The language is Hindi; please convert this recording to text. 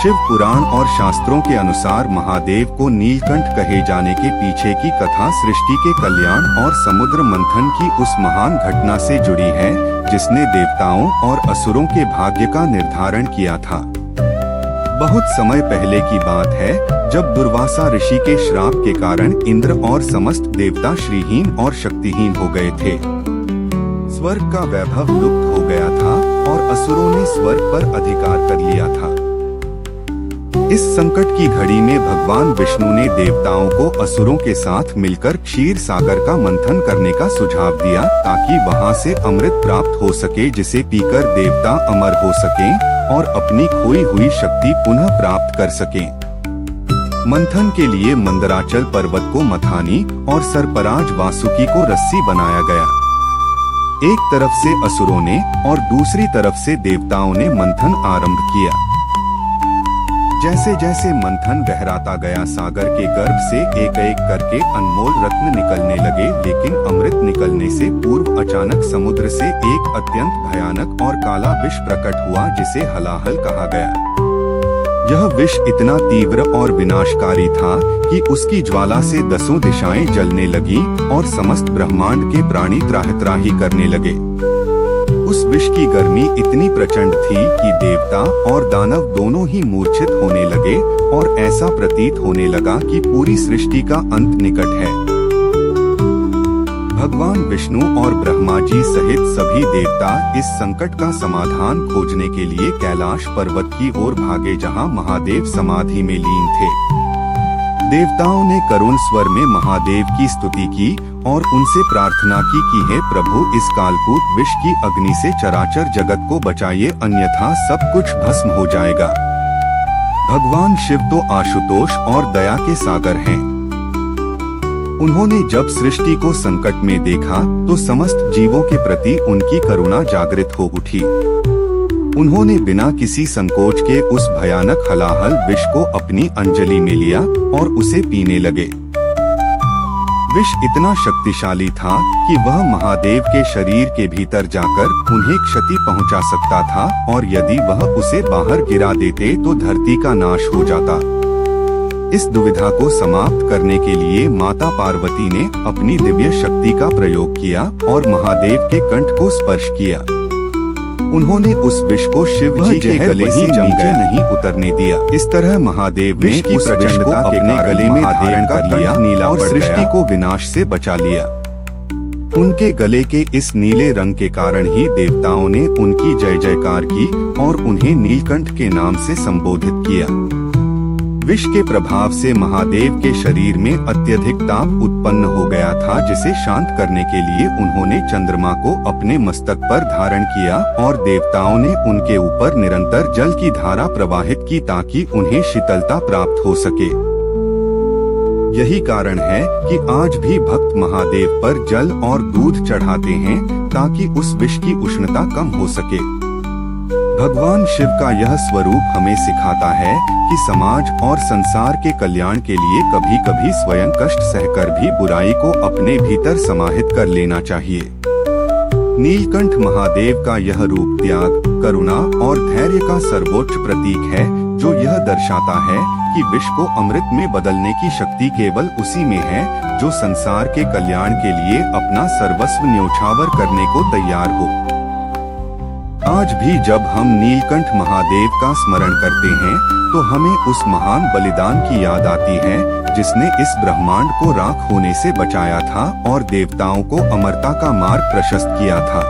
शिव पुराण और शास्त्रों के अनुसार महादेव को नीलकंठ कहे जाने के पीछे की कथा सृष्टि के कल्याण और समुद्र मंथन की उस महान घटना से जुड़ी है जिसने देवताओं और असुरों के भाग्य का निर्धारण किया था। बहुत समय पहले की बात है जब दुर्वासा ऋषि के श्राप के कारण इंद्र और समस्त देवता श्रीहीन और शक्तिहीन हो गए थे। स्वर्ग का वैभव लुप्त हो गया था और असुरों ने स्वर्ग पर अधिकार कर लिया था। इस संकट की घड़ी में भगवान विष्णु ने देवताओं को असुरों के साथ मिलकर क्षीर सागर का मंथन करने का सुझाव दिया ताकि वहां से अमृत प्राप्त हो सके जिसे पीकर देवता अमर हो सकें और अपनी खोई हुई शक्ति पुनः प्राप्त कर सकें। मंथन के लिए मंदराचल पर्वत को मथानी और सरपराज वासुकी को रस्सी बनाया गया। एक तरफ से असुरों ने और दूसरी तरफ से देवताओं ने मंथन आरंभ किया। जैसे जैसे मंथन गहराता गया सागर के गर्भ से एक एक करके अनमोल रत्न निकलने लगे, लेकिन अमृत निकलने से पूर्व अचानक समुद्र से एक अत्यंत भयानक और काला विष प्रकट हुआ जिसे हलाहल कहा गया। यह विष इतना तीव्र और विनाशकारी था कि उसकी ज्वाला से दसों दिशाएं जलने लगी और समस्त ब्रह्मांड के प्राणी त्राहि करने लगे। उस विष की गर्मी इतनी प्रचंड थी कि देवता और दानव दोनों ही मूर्छित होने लगे और ऐसा प्रतीत होने लगा कि पूरी सृष्टि का अंत निकट है। भगवान विष्णु और ब्रह्मा जी सहित सभी देवता इस संकट का समाधान खोजने के लिए कैलाश पर्वत की ओर भागे जहां महादेव समाधि में लीन थे। देवताओं ने करुण स्वर में महादेव की स्तुति की और उनसे प्रार्थना की कि हे प्रभु, इस कालकूट विष की अग्नि से चराचर जगत को बचाइए, अन्यथा सब कुछ भस्म हो जाएगा। भगवान शिव तो आशुतोष और दया के सागर हैं। उन्होंने जब सृष्टि को संकट में देखा तो समस्त जीवों के प्रति उनकी करुणा जागृत हो उठी। उन्होंने बिना किसी संकोच के उस भयानक हलाहल विष को अपनी अंजलि में लिया और उसे पीने लगे। विष इतना शक्तिशाली था कि वह महादेव के शरीर के भीतर जाकर उन्हें क्षति पहुंचा सकता था और यदि वह उसे बाहर गिरा देते तो धरती का नाश हो जाता। इस दुविधा को समाप्त करने के लिए माता पार्वती ने अपनी दिव्य शक्ति का प्रयोग किया और महादेव के कंठ को स्पर्श किया। उन्होंने उस विष को शिव जी के गले से नीचे नहीं उतरने दिया। इस तरह महादेव ने उस विष को अपने गले में धारण कर लिया और सृष्टि को विनाश से बचा लिया। उनके गले के इस नीले रंग के कारण ही देवताओं ने उनकी जय जयकार की और उन्हें नीलकंठ के नाम से संबोधित किया। विष के प्रभाव से महादेव के शरीर में अत्यधिक ताप उत्पन्न हो गया था जिसे शांत करने के लिए उन्होंने चंद्रमा को अपने मस्तक पर धारण किया और देवताओं ने उनके ऊपर निरंतर जल की धारा प्रवाहित की ताकि उन्हें शीतलता प्राप्त हो सके। यही कारण है कि आज भी भक्त महादेव पर जल और दूध चढ़ाते हैं ताकि उस विष की उष्णता कम हो सके। भगवान शिव का यह स्वरूप हमें सिखाता है कि समाज और संसार के कल्याण के लिए कभी कभी स्वयं कष्ट सहकर भी बुराई को अपने भीतर समाहित कर लेना चाहिए। नीलकंठ महादेव का यह रूप त्याग, करुणा और धैर्य का सर्वोच्च प्रतीक है जो यह दर्शाता है कि विष को अमृत में बदलने की शक्ति केवल उसी में है जो संसार के कल्याण के लिए अपना सर्वस्व न्योछावर करने को तैयार हो। आज भी जब हम नीलकंठ महादेव का स्मरण करते हैं तो हमें उस महान बलिदान की याद आती है जिसने इस ब्रह्मांड को राख होने से बचाया था और देवताओं को अमरता का मार्ग प्रशस्त किया था।